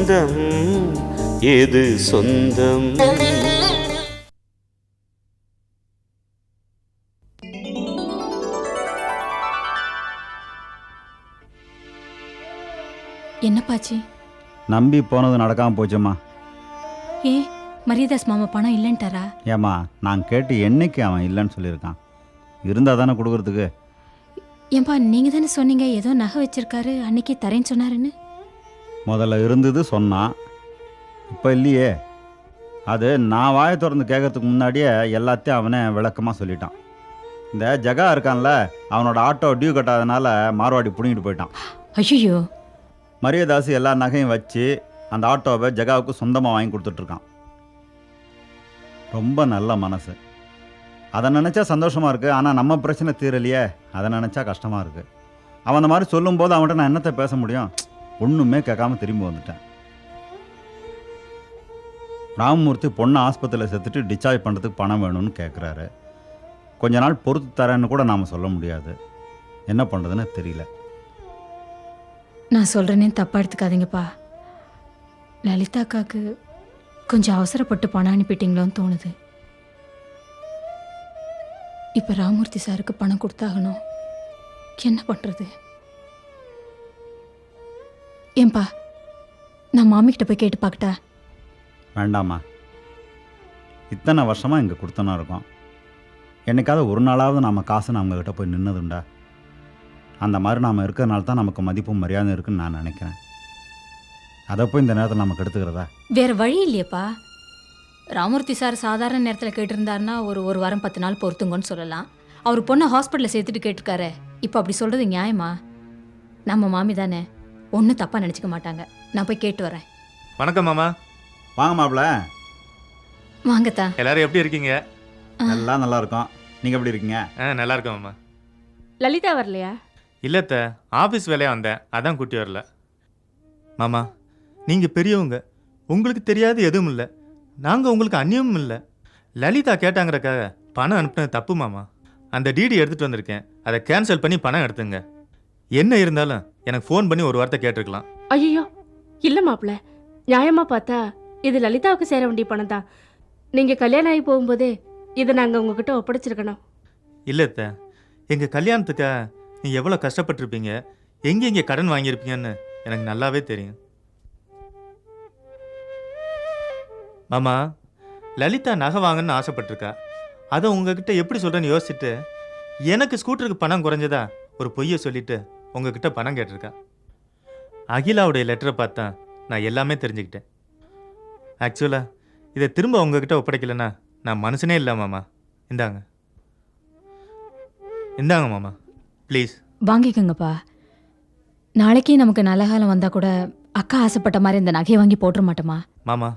பந்தம் எது சொந்தம்? என்னப்பாச்சு? நம்பி போனது நடக்காமல் போச்சம்மா. ஏ மரியதாஸ் மாமா பணம் இல்லைன்ட்டாரா? ஏம்மா, நான் கேட்டு என்னைக்கு அவன் இல்லைன்னு சொல்லியிருக்கான்? இருந்தால் தானே கொடுக்குறதுக்கு. ஏன்பா நீங்க தானே சொன்னீங்க ஏதோ நகை வச்சிருக்காரு, அன்னைக்கு தரேன்னு சொன்னாருன்னு. முதல்ல இருந்தது சொன்னான், இப்போ இல்லையே. அது நான் வாயை திறந்து கேட்கறதுக்கு முன்னாடியே எல்லாத்தையும் அவனே விளக்கமாக சொல்லிட்டான். இந்த ஜகா இருக்கான்ல, அவனோட ஆட்டோ டியூ கட்டாதனால மார்வாடி பிடிங்கிட்டு போயிட்டான். ஐயோ! மரியதாஸ் எல்லா நகையும் வச்சு அந்த ஆட்டோவை ஜகாவுக்கு சொந்தமாக வாங்கி கொடுத்துட்ருக்கான். ரொம்ப நல்ல மனசு. அதை நினச்சா சந்தோஷமாக இருக்குது. ஆனால் நம்ம பிரச்சனை தீரலையே, அதை நினச்சா கஷ்டமாக இருக்குது. அவன் அந்த மாதிரி சொல்லும்போது அவன்கிட்ட நான் என்னத்தை பேச முடியும்? ஒன்றுமே கேட்காம திரும்பி வந்துட்டேன். ராமமூர்த்தி பொண்ணை ஆஸ்பத்திரியில் சேர்த்துட்டு டிஸ்சார்ஜ் பண்ணுறதுக்கு பணம் வேணும்னு கேட்குறாரு. கொஞ்ச நாள் பொறுத்து தரேன்னு கூட நாம் சொல்ல முடியாது. என்ன பண்ணுறதுன்னு தெரியல. நான் சொல்கிறேனே தப்பாக எடுத்துக்காதீங்கப்பா. லலிதாக்காக்கு கொஞ்சம் அவசரப்பட்டு பணம் அனுப்பிட்டீங்களோன்னு தோணுது. இப்போ ராமூர்த்தி சாருக்கு பணம் கொடுத்தாகணும். என்ன பண்ணுறது? ஏன்பா நான் மாமிக்கிட்ட போய் கேட்டு பார்க்கட்டா? வேண்டாமா, இத்தனை வருஷமாக இங்கே கொடுத்தனா இருக்கோம். என்னைக்காவது ஒரு நாளாவது நாம் காசு நம்மக்கிட்ட போய் நின்னதுண்டா? அந்த மாதிரி நாம் இருக்கிறதுனால தான் நமக்கு மதிப்பும் மரியாதை இருக்குன்னு நான் நினைக்கிறேன். அதை போய் இந்த நேரத்தில் நமக்கு எடுத்துக்கிறதா? வேறு வழி இல்லையப்பா. ராமூர்த்தி சார் சாதாரண நேரத்தில் கேட்டிருந்தாருன்னா ஒரு வாரம் 10 நாள் பொறுத்துங்கன்னு சொல்லலாம். அவர் பொண்ணை ஹாஸ்பிட்டலில் சேர்த்துட்டு கேட்டிருக்காரு. இப்போ அப்படி சொல்கிறது நியாயமா? நம்ம மாமி தானே, ஒன்றும் தப்பாக நினச்சிக்க மாட்டாங்க. நான் போய் கேட்டு வரேன். வணக்கம் மாமா. வாங்க மாப்பிள்ள. வாங்கத்தா. எல்லாரும் எப்படி இருக்கீங்க? எல்லாம் நல்லா இருக்கோம். நீங்கள் எப்படி இருக்கீங்க? நல்லா இருக்கேன் மாமா. லலிதா வரலையா? இல்லைத்த, ஆஃபீஸ் வேலையாக வந்தேன், அதான் கூட்டி வரல. மாமா, நீங்கள் பெரியவங்க, உங்களுக்கு தெரியாது எதுவும் இல்லை. நாங்கள் உங்களுக்கு அந்நியமும் இல்லை. லலிதா கேட்டாங்கிறக்காக பணம் அனுப்பினது தப்பு மாமா. அந்த டிடி எடுத்துகிட்டு வந்திருக்கேன், அதை கேன்சல் பண்ணி பணம் எடுத்துங்க. என்ன இருந்தாலும் எனக்கு ஃபோன் பண்ணி ஒரு வார்த்தை கேட்டிருக்கலாம். ஐயோ இல்லை மாப்பிள்ள, நியாயமாக பார்த்தா இது லலிதாவுக்கு சேர வேண்டிய பணம் தான். நீங்கள் கல்யாணம் ஆகி போகும்போதே இதை நாங்கள் உங்ககிட்ட ஒப்படைச்சிருக்கணும். இல்லைத்த, எங்கள் கல்யாணத்துக்காக நீ எவ்வளோ கஷ்டப்பட்டிருப்பீங்க, எங்கே கடன் வாங்கியிருப்பீங்கன்னு எனக்கு நல்லாவே தெரியும். மாமா, லலிதா நகை வாங்கன்னு ஆசைப்பட்டிருக்கா. அதை உங்ககிட்ட எப்படி சொல்கிறேன்னு யோசிச்சுட்டு எனக்கு ஸ்கூட்டருக்கு பணம் குறைஞ்சதா ஒரு பொய்யை சொல்லிட்டு உங்ககிட்ட பணம் கேட்டிருக்கா. அகிலாவுடைய லெட்டரை பார்த்தா நான் எல்லாமே தெரிஞ்சுக்கிட்டேன். ஆக்சுவலாக இதை திரும்ப உங்ககிட்ட ஒப்படைக்கலைன்னா நான் மனுஷனே இல்லை மாமா. இந்தாங்க இந்தாங்க மாமா, ப்ளீஸ் வாங்கிக்கோங்கப்பா. நாளைக்கே நமக்கு நல்ல காலம் வந்தால் கூட அக்கா ஆசைப்பட்ட மாதிரி இந்த நகையை வாங்கி போட்டுற மாட்டோமா? மாமா,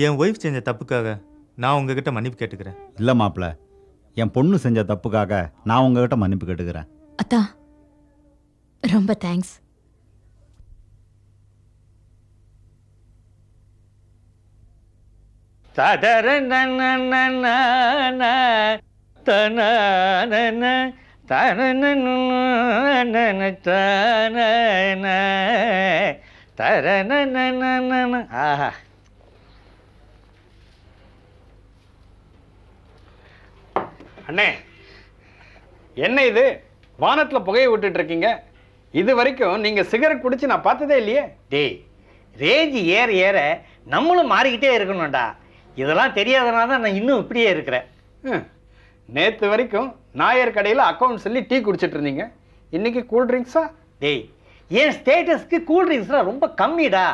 என் ஒய்ஃப் செஞ்ச தப்புக்காக நான் உங்ககிட்ட மன்னிப்பு கேட்டுக்கிறேன். இல்லை மாப்பிள்ள, என் பொண்ணு செஞ்ச தப்புக்காக நான் உங்ககிட்ட மன்னிப்பு கேட்டுக்கிறேன். அத்தா ரொம்ப தேங்க்ஸ். ஆஹா, அண்ணே என்ன இது? வானத்தில் புகையை விட்டுட்டு இருக்கீங்க. இது வரைக்கும் நீங்கள் சிகரெட் பிடிச்சி நான் பார்த்ததே இல்லையே. டேய், ரேஞ்ச் ஏற ஏற நம்மளும் மாறிக்கிட்டே இருக்கணும்டா. இதெல்லாம் தெரியாதனால தான் நான் இன்னும் இப்படியே இருக்கிறேன். நேற்று வரைக்கும் நாயர் கடையில் அக்கௌண்ட் சொல்லி டீ குடிச்சிட்டு இருந்தீங்க, இன்னைக்கு கூல்ட்ரிங்க்ஸா? டேய், என் ஸ்டேட்டஸ்க்கு கூல்ட்ரிங்க்ஸ்லாம் ரொம்ப கம்மிடா.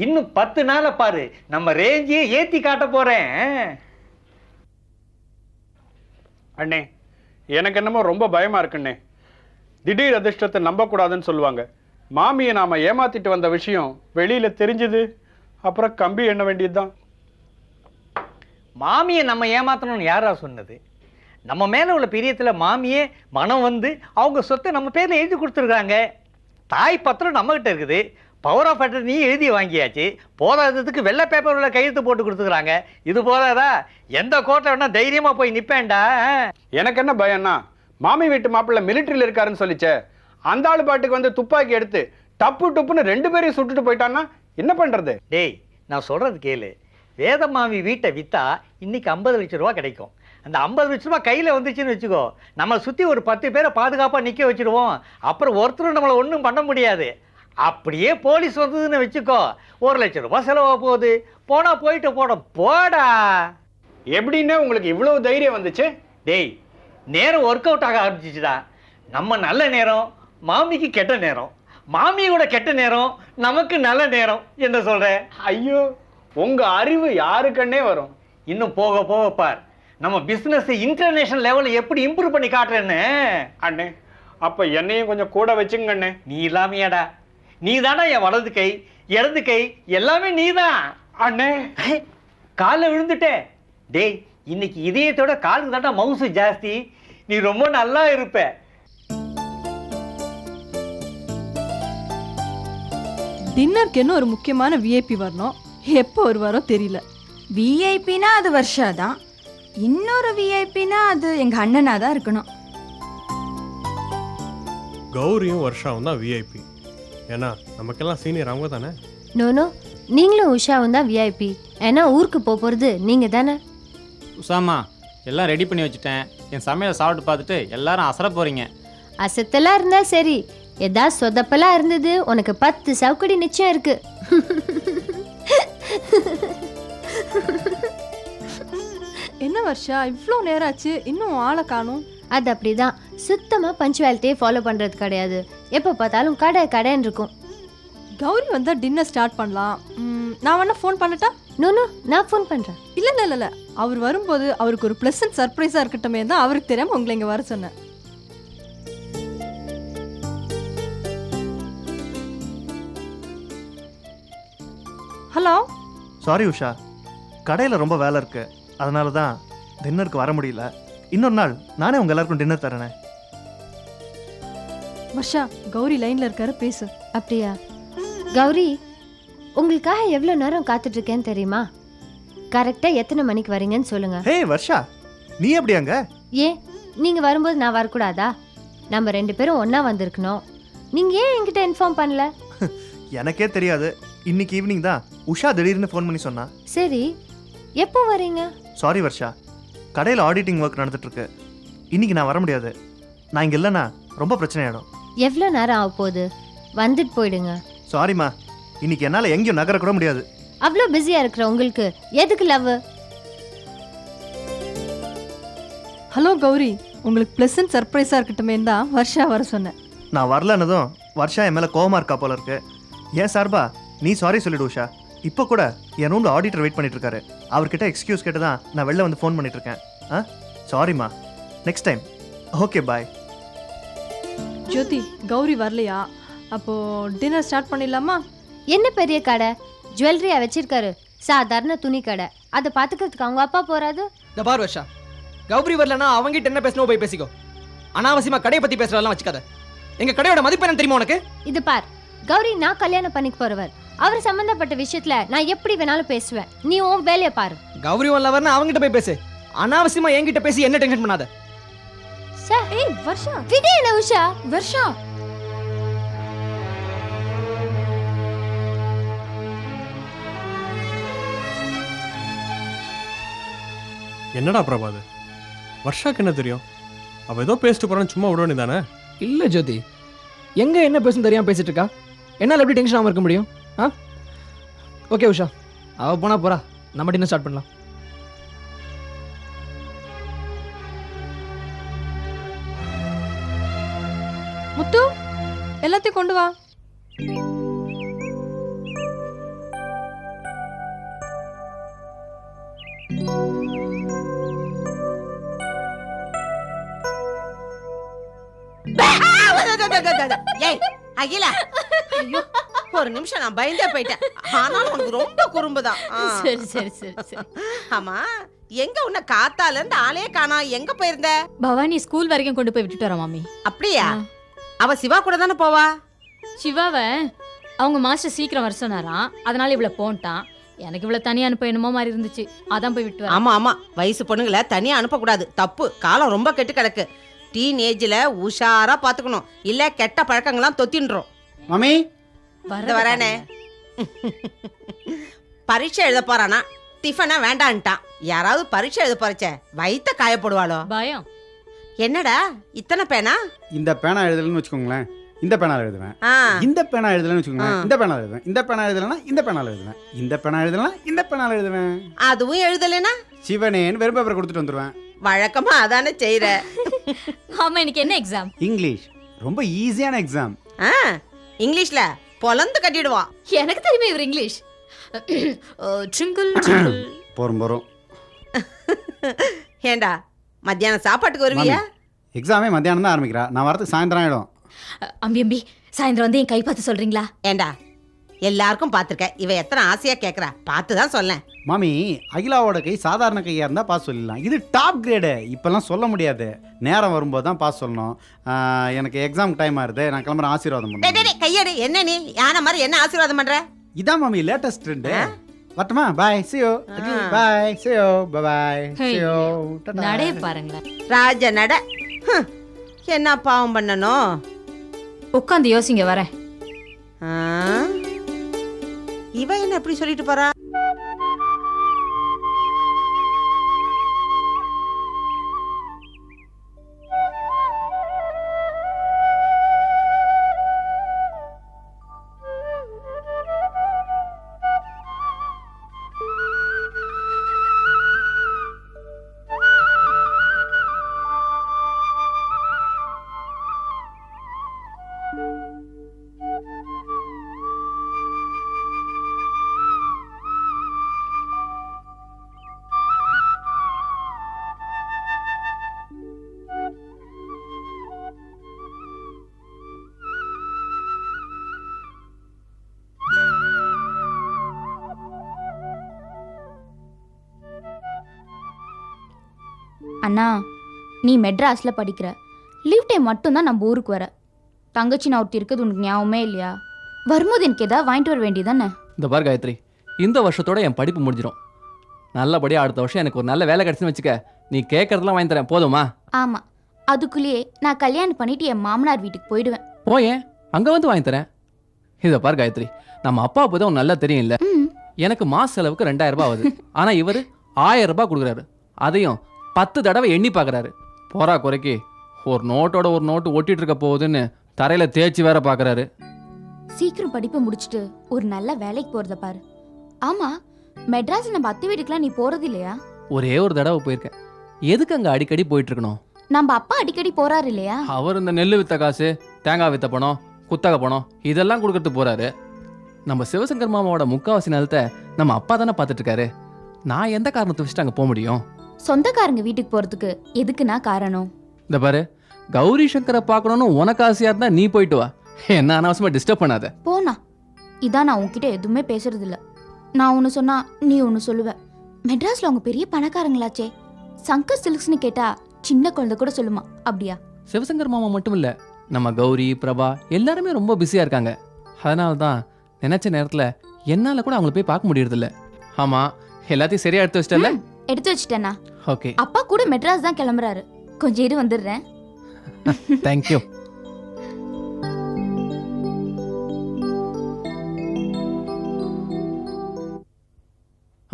இன்னும் 10 நாளை பாரு, நம்ம ரேஞ்சையே ஏற்றி காட்ட போகிறேன். அண்ணே, எனக்கு என்னமோ ரொம்ப பயமாக இருக்குண்ணே. திடீர் அதிர்ஷ்டத்தை நம்பக்கூடாதுன்னு சொல்லுவாங்க. மாமியை நாம் ஏமாற்றிட்டு வந்த விஷயம் வெளியில் தெரிஞ்சுது, அப்புறம் கம்பி எண்ண வேண்டியது தான். மாமியை நம்ம ஏமாத்தணும்னு யாரா சொன்னது? நம்ம மேலே உள்ள பிரியத்தில் மாமியே மனம் வந்து அவங்க சொத்தை நம்ம பேரில் எழுதி கொடுத்துருக்காங்க. தாய் பத்திரம் நம்மகிட்ட இருக்குது, பவர் ஆஃப் அட்டர்னி எழுதி வாங்கியாச்சு. போதாததுக்கு வெள்ளை பேப்பரில் கையெழுத்து போட்டு கொடுத்துக்கிறாங்க. இது போதாதா? எந்த கோர்ட்டில் வேணா தைரியமாக போய் நிற்பேன்டா. எனக்கு என்ன பயம்னா, மாமி வீட்டு மாப்பிள்ளை மிலிட்ரியில் இருக்காருன்னு சொல்லிச்சே, அந்த ஆளு பாட்டுக்கு வந்து துப்பாக்கி எடுத்து டப்பு டப்புன்னு 2 பேரையும் சுட்டுட்டு போயிட்டான்னா என்ன பண்றது? டேய் நான் சொல்றது கேளு. வேதமாமி வீட்டை விற்றா இன்னைக்கு 50 லட்ச ரூபா கிடைக்கும். அந்த 50 லட்ச ரூபா கையில் வந்துச்சுன்னு வச்சுக்கோ, நம்மளை சுற்றி ஒரு 10 பேரை பாதுகாப்பாக நிற்க வச்சுருவோம். அப்புறம் ஒருத்தரும் நம்மளை ஒன்றும் பண்ண முடியாது. அப்படியே போலீஸ் வந்ததுன்னு வச்சுக்கோ, 1 லட்ச ரூபா செலவாக போகுது. போனா போயிட்டு போடா. எப்படின்னா உங்களுக்கு இவ்வளவு தைரியம் வந்துச்சு? டேய் நேரம் ஒர்க் அவுட் ஆக ஆரம்பிச்சிச்சுடா. நம்ம நல்ல நேரம், மாமிக்கு கெட்ட நேரம், மாமியோட கெட்ட நேரம், நமக்கு நல்ல நேரம் என்ன சொல்கிறேன்? ஐயோ, உங்க அறிவு யாருக்கண்ணே வரும்? இன்னும் போக போக பார், நம்ம பிஸ்னஸ் இன்டர்நேஷனல் லெவலில் எப்படி இம்ப்ரூவ் பண்ணி காட்டுறேன்னு. அண்ணே, அப்ப என்னையும் கொஞ்சம் கூட வச்சுங்க அண்ணே. நீ இல்லாமையாடா? நீ தானே என் வலது கை இடது கை எல்லாமே நீ தான். அண்ணே, காலில் விழுந்துட்டே. டேய் இன்னைக்கு இதயத்தோட காலுக்கு தாண்டா மவுசு ஜாஸ்தி. நீ ரொம்ப நல்லா இருப்ப. டின்னருக்கு இன்னும் ஒரு முக்கியமான விஐபி வரணும். எப்போ வருவாரோ தெரியல. விஐபினா அது வர்ஷா தான், இன்னொரு விஐபினா அது எங்க அண்ணனா தான் இருக்கணும். கௌரியும் வருஷாவும் தான் விஐபி. ஏன்னா நமக்கெல்லாம் சீனியர் அவங்க தானே. நோனோ, நீங்களும் உஷாவும் தான் விஐபி. ஏன்னா ஊருக்கு போகிறது நீங்கள் தானே. உசாமா, எல்லாம் ரெடி பண்ணி வச்சுட்டேன். என் சமையலை சாப்பிட்டு பார்த்துட்டு எல்லாரும் அசர போகிறீங்க. அசத்தெல்லாம் இருந்தா சரி, ஏதாவது சொதப்பெல்லாம் இருந்தது உனக்கு 10 சவுக்கடி நிச்சயம் இருக்கு. என்ன வர்ஷா, இவ்வளோ நேரம் ஆச்சு, இன்னும் ஆளை காணும். அது அப்படிதான், சுத்தமாக பஞ்சுவாலிட்டியே ஃபாலோ பண்ணுறது கிடையாது. எப்போ பார்த்தாலும் கடைன்னு இருக்கும். கௌரி வந்தா டின்னர் ஸ்டார்ட் பண்ணலாம். நான் வேணா ஃபோன் பண்ணட்டா? நோனோ, நான் ஃபோன் பண்ணுறேன். இல்லை, அவர் வரும்போது அவருக்கு ஒரு ப்ளசன்ட் சர்ப்ரைஸாக இருக்கட்டுமே தான் அவருக்கு தெரியாமல் உங்களை இங்கே வர சொன்னேன். ஹலோ. சாரி உஷா, கடையில் ரொம்ப வேலை இருக்கு, அதனால தான் டின்னருக்கு வர முடியல. இன்னொரு நாள் நானே உங்கள் எல்லாருக்கும் டின்னர் தரேனே. வர்ஷா, கௌரி லைனில் இருக்காரு, பேசு. அப்படியா? கௌரி, உங்களுக்காக எவ்வளோ நேரம் காத்துட்ருக்கேன்னு தெரியுமா? கரெக்டாக எத்தனை மணிக்கு வரீங்கன்னு சொல்லுங்கள். ஹே வர்ஷா, நீ எப்படி அங்க? ஏன் நீங்கள் வரும்போது நான் வரக்கூடாதா? நம்ம 2 பேரும் ஒன்றா வந்திருக்கணும். நீங்கள் ஏன் என்கிட்ட இன்ஃபார்ம் பண்ணல? எனக்கே தெரியாது. இன்னைக்கு ஈவினிங் தான் உஷா திடீர்னு ஃபோன் பண்ணி சொன்னா. சரி, எப்போ வரீங்க? சாரி வர்ஷா, கடையில் ஆடிட்டிங் ஒர்க் நடந்துட்டுருக்கு. இன்னைக்கு நான் வர முடியாது. நான் இங்கே இல்லைண்ணா ரொம்ப பிரச்சனை ஆகிடும். எவ்வளோ நேரம் ஆக போகுது? வந்துட்டு போயிடுங்க. சாரிம்மா, இன்னைக்கு என்னால் எங்கேயும் நகரக்கூட முடியாது. அவ்வளோ பிஸியாக இருக்கிற உங்களுக்கு எதுக்கு லவ்? ஹலோ கௌரி, உங்களுக்கு ப்ளசன்ட் சர்ப்ரைஸாக இருக்கட்டுமே தான் வர்ஷா வர சொன்னேன். நான் வரலன்னதும் வர்ஷா என் மேலே கோவமாக இருக்கா போல இருக்கு. ஏன் சார்பா நீ சாரி சொல்லிடு உஷா. இப்போ கூட என் ரூமில் ஆடிட்டர் வெயிட் பண்ணிட்டு இருக்காரு. அவர்கிட்ட எக்ஸ்கியூஸ் கேட்டு தான் நான் வெளில வந்து ஃபோன் பண்ணிட்டு இருக்கேன். சாரிம்மா, next time. Okay bye. Jyothi, Gowri வரலையா? அப்போ டின்னர் ஸ்டார்ட் பண்ணிடலாமா? என்ன பெரிய கடை, ஜுவல்லரியா வச்சிருக்காரு? சாதாரண துணி கடை. அதை பார்த்துக்கிறதுக்கு அவங்க அப்பா போறாது? இந்த பார் வர்ஷா, கௌரி வரலன்னா அவங்ககிட்ட என்ன பேசணும் போய் பேசிக்கோ. அனாவசியமா கடையை பத்தி பேசுறதெல்லாம் வச்சுக்காத. எங்க கடையோட மதிப்பு என்ன தெரியுமா உனக்கு? இது பார், கௌரி நான் கல்யாணம் பண்ணிக்க போறவர். அவர் சம்பந்தப்பட்ட விஷயத்துல நான் எப்படி வேணாலும் பேசுவேன். நீ உன் வேலையை பாரு. கௌரி வரலவர்னா அவங்ககிட்ட போய் பேசு. அனாவசியமா என்கிட்ட பேசி என்ன டென்ஷன் பண்ணாத. ஏய் வர்ஷா, விடு என்ன உஷா. வர்ஷா, என்னடா பிரபாது, வர்ஷாக்கு என்ன தெரியும்? அவள் ஏதோ பேசிட்டு போகிறான்னு சும்மா விட வேண்டியதானே? இல்ல ஜோதி, எங்க என்ன பேசுன்னு தெரியாம பேசிட்டு இருக்கா. என்னால எப்படி டென்ஷன் ஆகாம இருக்க முடியும்? ஓகே உஷா, அவ போனா போறா. நம்ம டின்னர் ஸ்டார்ட் பண்ணலாம். முத்து, எல்லாத்தையும் கொண்டு வா. அகிலா, ஐயோ, ஒரு நிமிஷம் நான் பயந்தே போயிட்டேன். ஆனாலும் உனக்கு ரொம்ப குறும்புதான். சரி. ஆமா, எங்க உன்னை காத்தால இருந்து ஆளே காணா, எங்க போயிருந்த? பவானி ஸ்கூல் வரைக்கும் கொண்டு போய் விட்டுட்டு வரேன் மாமி. அப்படியா? அவ சிவா கூட தானே போவா? சிவாவை அவங்க மாஸ்டர் சீக்கிரம் வர சொன்னாராம், அதனால இவ்வளோ போன்ட்டான். எனக்கு இவ்வளோ தனியாக அனுப்ப என்னமோ மாதிரி இருந்துச்சு, அதான் போய் விட்டு வரேன். ஆமா, வயசு பொண்ணுங்களை தனியா அனுப்பக்கூடாது, தப்பு. காலம் ரொம்ப கெட்டு கிடக்கு. டீனேஜ்ல உஷாரா பாத்துக்கணும், இல்ல கெட்ட பழக்கங்கள்லாம் தொத்தின்றோம். மம்மி வரேனே. பரீட்சை எழுத போறானா டிஃபனா வேண்டான்ட்டான். யாராவது பரீட்சை எழுத போறச்ச வயித்த காயப்படுவாளோ? பயம். என்னடா இத்தனை பேனா? இந்த பேனா எழுதலன்னு வச்சுக்கோங்களேன், இந்த பேனால எழுதுவேன். ஆ. இந்த பேனா எழுதலன்னு வச்சுக்கோங்களேன், இந்த பேனால எழுதுவேன். இந்த பேனா எழுதலன்னா இந்த பேனால எழுதுவேன். இந்த பேனா எழுதலன்னா இந்த பேனால எழுதுவேன். அதுவும் எழுதலைனா சிவனேன்னு வெறும் பேப்பர் கொடுத்துட்டு வந்துடுவேன். வழக்கமா அதானே செய்யற. ஆமா, இன்னைக்கு என்ன எக்ஸாம்? இங்கிலீஷ் ரொம்ப ஈஸியான எக்ஸாம். இங்கிலீஷ்ல பொலந்து கட்டிடுவா. எனக்கு தெரியுமே இவர் இங்கிலீஷ். ட்ரிங்கிள் ட்ரிங்கிள். போறோம். ஏண்டா மத்தியானம் சாப்பாட்டுக்கு வருவியா? எக்ஸாமே மத்தியானம் தான் ஆரம்பிக்கிறா, நான் வரதுக்கு சாயந்தரம் ஆயிடும். அம்பி சாயந்தரம் வந்து என் கை பார்த்து சொல்றீங்களா? ஏண்டா எல்லாருக்கும் பார்த்துருக்க, இவ எத்தனை ஆசையா கேட்குறா, பார்த்து தான் சொல்லேன். மாமி, அகிலாவோட கை சாதாரண கையாக இருந்தால் பாஸ் சொல்லிடலாம், இது டாப் கிரேடு. இப்போல்லாம் சொல்ல முடியாது, நேரம் வரும்போது தான் பாஸ் சொல்லணும். எனக்கு எக்ஸாம் டைம் ஆகுது, நான் கிளம்புற ஆசீர்வாதம் பண்ணுறேன். கையடி, என்ன நீ யானை மாதிரி என்ன ஆசீர்வாதம் பண்ற? இதான் மாமி லேட்டஸ்ட் ட்ரெண்டு. வரட்டுமா? பாய், see you. Bye, see you. Bye, see you. நடே பாருங்களேன். ராஜ நட. என்ன பாவம் பண்ணணும்? உட்காந்து யோசிங்க, வரேன். இவ என்ன எப்படி சொல்லிட்டு போறா? அண்ணா, நீ மெட்ராஸில் படிக்கிற, லீவ் டைம் மட்டும்தான் நம்ம ஊருக்கு வர. தங்கச்சி நான் ஒருத்தி இருக்கிறது உனக்கு ஞாபகமே இல்லையா? வரும்போது எனக்கு எதாவது வாங்கிட்டு வர வேண்டியதானே? இந்த பார் காயத்ரி, இந்த வருஷத்தோட என் படிப்பு முடிஞ்சிடும். நல்லபடியாக அடுத்த வருஷம் எனக்கு ஒரு நல்ல வேலை கிடச்சுன்னு வச்சுக்க, நீ கேட்கறதெல்லாம் வாங்கி தரேன், போதுமா? ஆமாம், அதுக்குள்ளேயே நான் கல்யாணம் பண்ணிட்டு என் மாமனார் வீட்டுக்கு போயிடுவேன். போயேன், அங்கே வந்து வாங்கி தரேன். இதை பார் காயத்ரி, நம்ம அப்பா அப்போ தான் நல்லா தெரியும் இல்லை? எனக்கு மாச செலவுக்கு 2000 ரூபாய் ஆகுது, ஆனால் இவர் 1000 ரூபாய் கொடுக்குறாரு. அதையும் 10 தடவை எண்ணி பார்க்குறாரு. போறா குறைக்கு ஒரு நோட்டோட ஒரு நோட்டு ஒட்டிட்டு இருக்க போகுதுன்னு தரையில் தேய்ச்சி வேற பார்க்குறாரு. சீக்கிரம் படிப்பை முடிச்சுட்டு ஒரு நல்ல வேலைக்கு போகிறத பாரு. ஆமாம், மெட்ராஸ் நம்ம அத்தை வீட்டுக்குலாம் நீ போகிறது இல்லையா? ஒரே ஒரு தடவை போயிருக்கேன். எதுக்கு அங்கே அடிக்கடி போயிட்டு இருக்கணும்? நம்ம அப்பா அடிக்கடி போறாரு இல்லையா? அவர் இந்த நெல் வித்த காசு, தேங்காய் வித்த பணம், குத்தகை பணம் இதெல்லாம் கொடுக்கறது போறாரு. நம்ம சிவசங்கர் மாமாவோட முக்காவாசி நிலத்தை நம்ம அப்பா தானே பார்த்துட்டு இருக்காரு. நான் எந்த காரணத்தை வச்சுட்டு அங்கே போக முடியும்? சொந்தக்காரங்க வீட்டுக்கு போறதுக்கு எதுக்குன்னா காரணம்? இந்த பாரு, கௌரி சங்கரை பார்க்கணும்னு உனக்கு ஆசையா இருந்தா நீ போயிட்டு வா, என்ன அனாவசியமா டிஸ்டர்ப் பண்ணாத. போனா இதான் நான் உன்கிட்ட எதுவுமே பேசுறது இல்ல. நான் ஒன்று சொன்னா நீ ஒன்று சொல்லுவ. மெட்ராஸ்ல அவங்க பெரிய பணக்காரங்களாச்சே, சங்கர் சில்க்ஸ்னு கேட்டா சின்ன குழந்தை கூட சொல்லுமா. அப்படியா? சிவசங்கர் மாமா மட்டும் இல்ல, நம்ம கௌரி, பிரபா எல்லாருமே ரொம்ப பிஸியா இருக்காங்க. அதனால தான் நினைச்ச நேரத்துல என்னால கூட அவங்களை போய் பார்க்க முடியறது இல்ல. ஆமா, எல்லாத்தையும் சரியா எடுத்து வச்சிட்டல? எடுத்து வச்சிட்டேனா? ஓகே. அப்பா கூட மெட்ராஸ் தான் கிளம்புறாரு, கொஞ்சம் இரு வந்துடுறேன். தேங்க்யூ.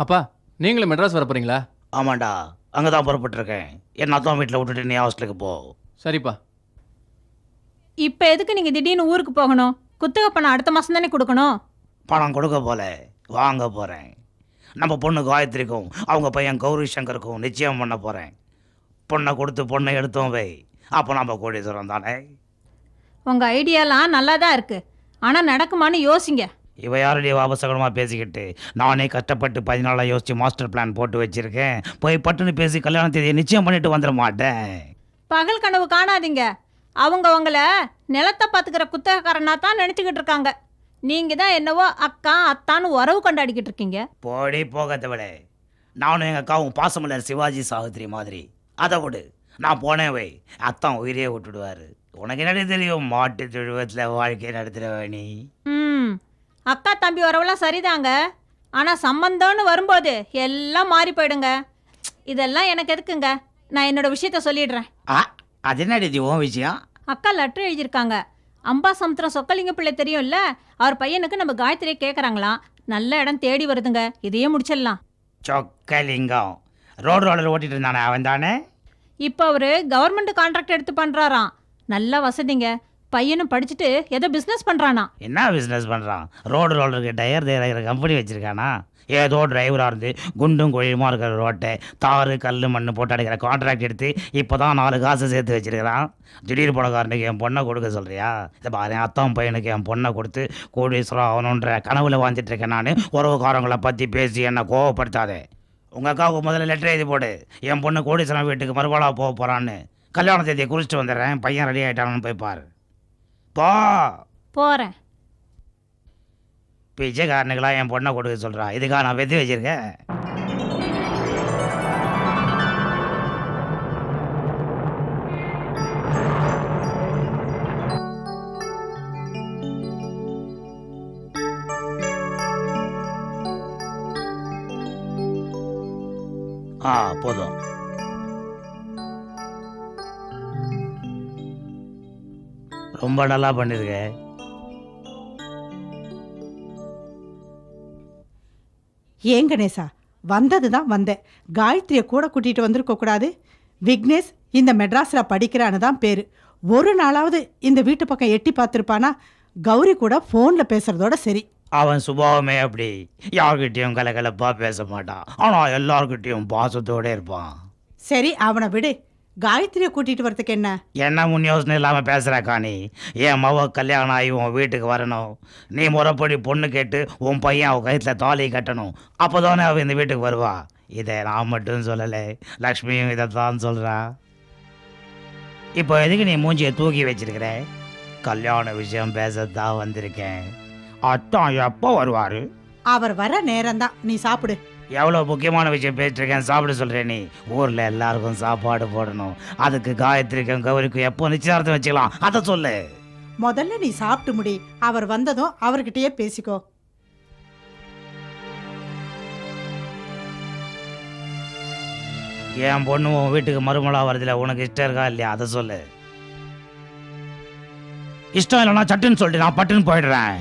அப்பா, நீங்களும் மெட்ராஸ் வர போறீங்களா? ஆமாண்டா, அங்கே தான் புறப்பட்டுருக்கேன். என்ன தான் வீட்டில் விட்டுட்டு நீ ஹாஸ்டலுக்கு போ. சரிப்பா. இப்போ எதுக்கு நீங்கள் திடீர்னு ஊருக்கு போகணும்? குத்தகை பணம் அடுத்த மாதம் தானே கொடுக்கணும். பணம் கொடுக்க போல வாங்க போகிறேன். நம்ம பொண்ணு காயத்ரிக்கும் அவங்க பையன் கௌரி சங்கருக்கும் நிச்சயம் பண்ண போகிறேன். பொண்ணை கொடுத்து பொண்ணை எடுத்தோம் வை, அப்போ நம்ம கோடீஸ்வரம் தானே. உங்கள் ஐடியாலாம் நல்லா தான் இருக்குது, ஆனால் நடக்குமான்னு யோசிங்க. இவ யாருடைய வாபசகரமாக பேசிக்கிட்டு நானே கஷ்டப்பட்டு 10 நாளாக யோசித்து மாஸ்டர் பிளான் போட்டு வச்சுருக்கேன். போய் பட்டுன்னு பேசி கல்யாண தேதியை நிச்சயம் பண்ணிட்டு வந்துட மாட்டேன். பகல் கனவு காணாதீங்க. அவங்க உங்களை நிலத்தை பார்த்துக்கிற குத்தகைக்காரனா தான் நினச்சிக்கிட்டு இருக்காங்க. நீங்கள் தான் என்னவோ அக்கா அத்தான்னு உறவு கொண்டாடிக்கிட்டு இருக்கீங்க. போடி போகத்தை விட, நானும் எங்கள் அக்காவும் பாசமலர் சிவாஜி சாவித்திரி மாதிரி. அதை விடு, நான் போனேன் வை, அத்தான் உயிரையே விட்டுடுவார். உனக்கு என்னடி தெரியும், மாட்டு தொழுவத்தில் வாழ்க்கையை நடத்துகிறவ நீ. அக்கா தம்பி உறவெல்லாம் சரிதாங்க, ஆனால் சம்பந்தம்னு வரும்போது எல்லாம் மாறி போயிடுங்க. இதெல்லாம் எனக்கு எதுக்குங்க, நான் என்னோட விஷயத்த சொல்லிடுறேன். அது என்னடி உன் விஷயம்? அக்கா லெட்டர் எழுதியிருக்காங்க, அம்பாசமுத்திரம் சொக்கலிங்க பிள்ளை தெரியும்ல, அவர் பையனுக்கு நம்ம காயத்ரியை கேட்குறாங்களாம். நல்ல இடம் தேடி வருதுங்க, இதையே முடிச்சிடலாம். சொக்கலிங்கம் ரோலர் ஓட்டிட்டு இருந்தானே அவன் தானே? இப்போ அவர் கவர்மெண்ட் கான்ட்ராக்ட் எடுத்து பண்ணுறாராம். நல்ல வசதிங்க. பையனும் படிச்சுட்டு ஏதோ பிஸ்னஸ் பண்ணுறானா. என்ன பிஸ்னஸ் பண்ணுறான்? ரோலருக்கு டயர் தயாரிக்கிற கம்பெனி வச்சுருக்கானா? ஏதோ டிரைவராக இருந்து குண்டும் குழியுமா இருக்கிற ரோட்டை தாறு கல் மண் போட்டு அடிக்கிற கான்ட்ராக்ட் எடுத்து இப்போ தான் 4 காசு சேர்த்து வச்சுருக்கிறான். திடீர் பணக்காரனுக்கு என் பொண்ணை கொடுக்க சொல்கிறியா? இதை பாரு, அத்தான் பையனுக்கு என் பொண்ணை கொடுத்து கோடீஸ்வரம் ஆகணுன்ற கனவுல வாழ்ந்துட்டுருக்கேன் நான். உறவுக்காரங்களை பற்றி பேசி என்னை கோவப்படுத்தாதே. உங்கள் அக்காவுக்கு முதல்ல லெட்டர் எழுதி போடு, என் பொண்ணு கோடீஸ்வரம் வீட்டுக்கு மறுபாலாக போக போகிறான்னு. கல்யாண தேதியை குறிச்சிட்டு வந்துடுறேன், பையன் ரெடி ஆகிட்டானு போய் பாரு. போ. போகிறேன். பிச்சைக்காரனுக்கெல்லாம் என் பொண்ணை கொடுக்க சொல்கிறான், இதுக்காக நான் வெற்றி வச்சிருக்கேன். போதும். ரொம்ப நல்லா பண்ணிருக்க. ஏன் கணேசா, வந்தது தான் வந்தேன். காயத்ரியை கூட கூட்டிகிட்டு வந்திருக்க கூடாது? விக்னேஷ் இந்த மெட்ராஸில் படிக்கிறான்னு தான் பேர். ஒரு நாளாவது இந்த வீட்டு பக்கம் எட்டி பார்த்துருப்பானா? கௌரி கூட ஃபோனில் பேசுகிறதோட சரி. அவன் சுபாவமே அப்படி, யார்கிட்டையும் கலகலப்பாக பேச மாட்டான், ஆனால் எல்லார்கிட்டையும் பாசத்தோடு இருப்பான். சரி, அவனை விடு. காயத்ரியை கூட்டிகிட்டு வரதுக்கு என்ன? என்ன முன் யோசனை இல்லாமல் பேசுகிற காணி? என் மவ கல்யாணம் ஆகி உன் வீட்டுக்கு வரணும், நீ முறைப்படி பொண்ணு கேட்டு உன் பையன் அவன் கயிற்றில் தாலி கட்டணும், அப்போ தானே அவன் இந்த வீட்டுக்கு வருவா. இதை நான் மட்டும் சொல்லலை, லக்ஷ்மியும் இதை தான் சொல்கிறா. இப்போ எதுக்கு நீ மூஞ்சியை தூக்கி வச்சிருக்கிற? கல்யாண விஷயம் பேசத்தான் வந்திருக்கேன். அத்தான் எப்போ வருவார்? அவர் வர நேரம்தான். நீ சாப்பிடு. எவ்வளோ முக்கியமான விஷயம் பேசிட்டுருக்கேன், சாப்பிட சொல்கிறேன். நீ ஊரில் எல்லாருக்கும் சாப்பாடு போடணும், அதுக்கு காயத்ரிக்கும் கௌரிக்கும் எப்போ நிச்சயார்த்தம் வச்சுக்கலாம், அதை சொல்லு. முதல்ல நீ சாப்பிட்டு முடி, அவர் வந்ததும் அவர்கிட்டயே பேசிக்கோ. என் பொண்ணு உன் வீட்டுக்கு மறுமலா வருதுல, உனக்கு இஷ்டம் இருக்கா இல்லையா, அதை சொல்லு. இஷ்டம் இல்லைன்னா சட்டுன்னு சொல்லிட்டு நான் பட்டுன்னு போயிடுறேன்.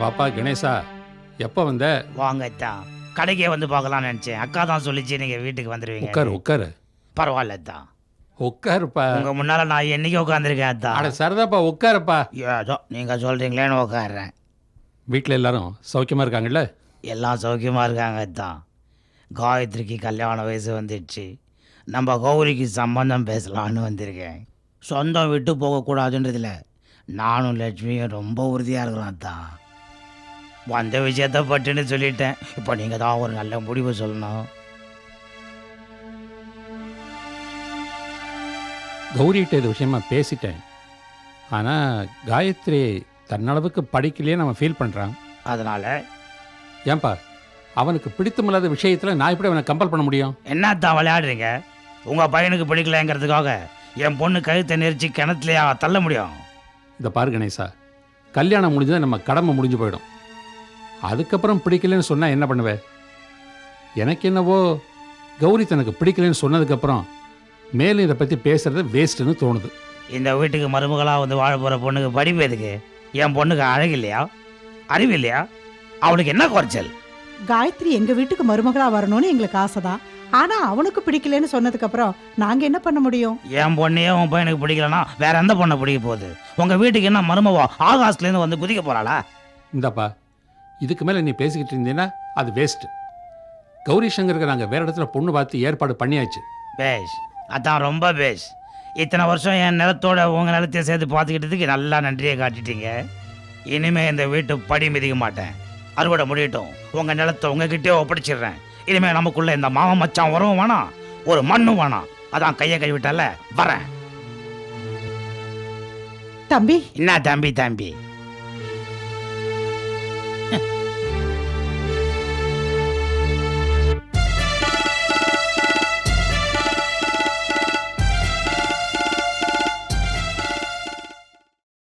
வாப்பா கணேசா, எப்போ வந்த? வாங்கத்தான், கடைக்கே வந்து பார்க்கலாம்னு நினச்சேன். அக்கா தான் சொல்லிச்சு நீங்கள் வீட்டுக்கு வந்துடுவீங்க. உட்காரு உட்காரு. பரவாயில்ல தான், உட்காருப்பா. உங்கள் முன்னால் நான் என்னைக்கு உட்காந்துருக்கேன். அதான். அட சரிதாப்பா, உட்காருப்பா. ஏதோ நீங்கள் சொல்கிறீங்களேன்னு உட்காடுறேன். வீட்டில் எல்லாரும் சௌக்கியமாக இருக்காங்கல்ல? எல்லாம் சௌக்கியமாக இருக்காங்க. தான் காயத்ரிக்கு கல்யாண வயசு வந்துடுச்சு, நம்ம கௌரிக்கு சம்பந்தம் பேசலான்னு வந்திருக்கேன். சொந்தம் விட்டு போகக்கூடாதுன்றதில்ல, நானும் லட்சுமியும் ரொம்ப உறுதியாக இருக்கிறோம். தான் வந்த விஷயத்த பட்டுன்னு சொல்லிட்டேன். இப்போ நீங்கள் தான் ஒரு நல்ல முடிவு சொல்லணும். கௌரிகிட்ட இது விஷயமா பேசிட்டேன், ஆனால் காயத்ரி தன்னளவுக்கு படிக்கலையே நம்ம ஃபீல் பண்ணுறான். அதனால் ஏன்பா, அவனுக்கு பிடித்தமில்லாத விஷயத்தில் நான் எப்படி அவனை கம்பல் பண்ண முடியும்? என்னத்தான் விளையாடுறீங்க? உங்கள் பையனுக்கு பிடிக்கலைங்கிறதுக்காக என் பொண்ணு கழுத்தை நெரிச்சு கிணத்துலையா தள்ள முடியும்? இதை பாரு கணேசா, கல்யாணம் முடிஞ்சதால் நம்ம கடமை முடிஞ்சு போயிடும். அதுக்கப்புறம் பிடிக்கலன்னு சொன்னால் என்ன பண்ணுவேன்? எனக்கு என்னவோ கௌரி தனக்கு பிடிக்கலன்னு சொன்னதுக்கப்புறம் மேலும் இதை பற்றி பேசுறது வேஸ்ட்டுன்னு தோணுது. இந்த வீட்டுக்கு மருமகளாக வந்து வாழ போகிற பொண்ணுக்கு படிப்பு எதுக்கு? என் பொண்ணுக்கு அழகு இல்லையா, அறிவு இல்லையா, அவளுக்கு என்ன குறைச்சல்? காயத்ரி எங்கள் வீட்டுக்கு மருமகளாக வரணும்னு எங்களுக்கு ஆசைதான். ஆனால் அவனுக்கு பிடிக்கலன்னு சொன்னதுக்கப்புறம் நாங்கள் என்ன பண்ண முடியும்? என் பொண்ணையே உன் பையனுக்கு பிடிக்கலன்னா வேற எந்த பொண்ணை பிடிக்க போகுது? உங்கள் வீட்டுக்கு என்ன மருமவா ஆகாஸ்லேருந்து வந்து குதிக்க போகிறாளா? இந்தாப்பா, இதுக்கு மேலே நீ பேசிக்கிட்டு இருந்தீங்கன்னா அது வேஸ்ட்டு. கௌரி சங்கருக்கு நாங்கள் வேறு இடத்துல பொண்ணு பார்த்து ஏற்பாடு பண்ணியாச்சு. பேஷ், அதான் ரொம்ப பேஷ். இத்தனை வருஷம் என் நிலத்தோட உங்கள் நிலத்தையும் சேர்த்து பார்த்துக்கிட்டதுக்கு நல்லா நன்றியை காட்டிட்டீங்க. இனிமேல் இந்த வீட்டு படி மிதிக்க மாட்டேன். அறுவடை முடியட்டும், உங்கள் நிலத்தை உங்ககிட்டே ஒப்படைச்சிடுறேன். இனிமேல் நமக்குள்ள இந்த மாமன் மச்சான் உறவும் வேணாம், ஒரு மண்ணும் வேணாம். அதான் கையை கை விட்டால வரேன். தம்பி. என்ன தம்பி?